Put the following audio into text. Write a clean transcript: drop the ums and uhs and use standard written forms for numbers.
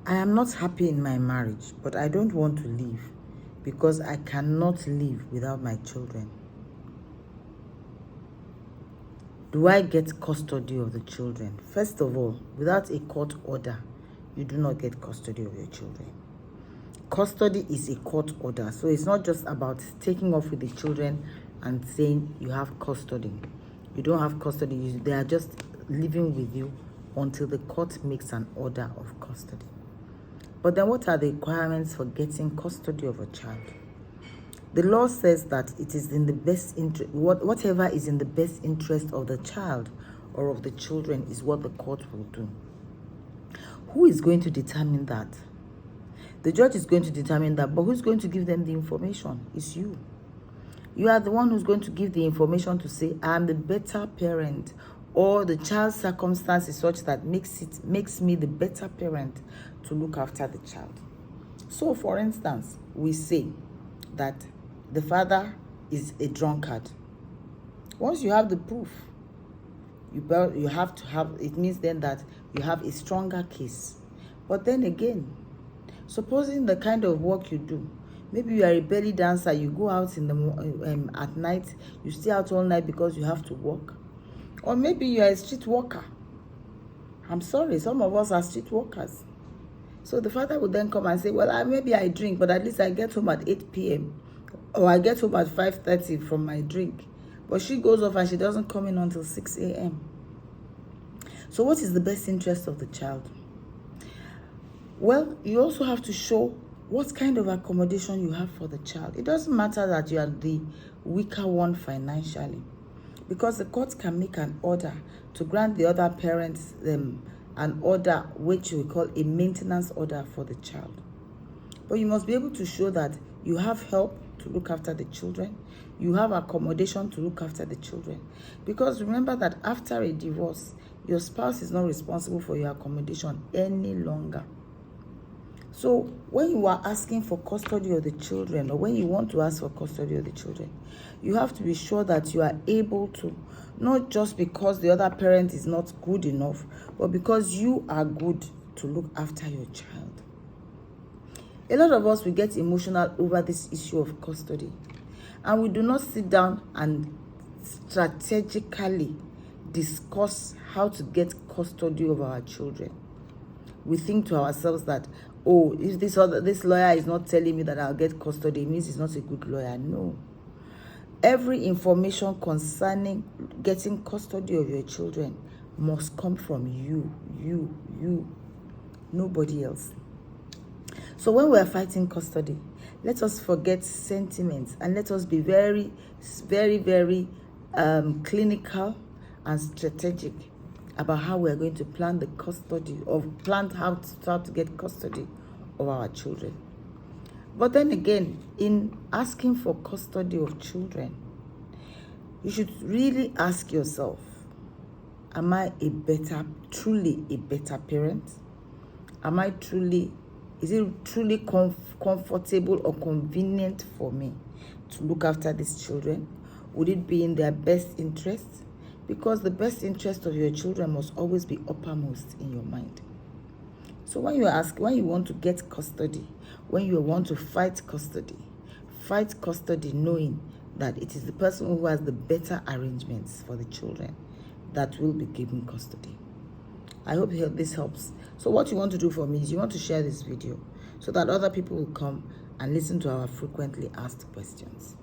I am not happy in my marriage, but I don't want to leave because I cannot live without my children. Do I get custody of the children? First of all, without a court order, you do not get custody of your children. Custody is a court order, so it's not just about taking off with the children and saying you have custody. You don't have custody. They are just living with you until the court makes an order of custody. But then what are the requirements for getting custody of a child? The law says that it is in the best interest, whatever is in the best interest of the child or of the children is what the court will do. Who is going to determine that? The judge is going to determine that, but who's going to give them the information? It's you. You are the one who's going to give the information to say, I'm the better parent, or the child's circumstance is such that makes me the better parent to look after the child. So, for instance, we say that the father is a drunkard. Once you have the proof, you have to have, it means then that you have a stronger case. But then again, supposing the kind of work you do, maybe you are a belly dancer, you go out in the at night, you stay out all night because you have to work. Or maybe you are a street worker. I'm sorry, some of us are street workers. So the father would then come and say, well, maybe I drink, but at least I get home at 8 p.m. Or I get home at 5:30 from my drink. But she goes off and she doesn't come in until 6 a.m. So what is the best interest of the child? Well, you also have to show what kind of accommodation you have for the child. It doesn't matter that you are the weaker one financially, because the court can make an order to grant the other parents an order which we call a maintenance order for the child. But you must be able to show that you have help to look after the children, you have accommodation to look after the children. Because remember that after a divorce, your spouse is not responsible for your accommodation any longer. So when you are asking for custody of the children, or when you want to ask for custody of the children, you have to be sure that you are able to, not just because the other parent is not good enough, but because you are good to look after your child. A lot of us, we get emotional over this issue of custody, and we do not sit down and strategically discuss how to get custody of our children. We think to ourselves that, oh, if this lawyer is not telling me that I'll get custody, it means he's not a good lawyer. No. Every information concerning getting custody of your children must come from you, nobody else. So when we are fighting custody, let us forget sentiments and let us be very, very, very clinical and strategic about how we are going to plan the custody how to start to get custody of our children. But then again, in asking for custody of children, you should really ask yourself, am I truly a better parent? Is it truly comfortable or convenient for me to look after these children? Would it be in their best interest? Because the best interest of your children must always be uppermost in your mind. So when you want to get custody, when you want to fight custody knowing that it is the person who has the better arrangements for the children that will be given custody. I hope this helps. So what you want to do for me is you want to share this video so that other people will come and listen to our frequently asked questions.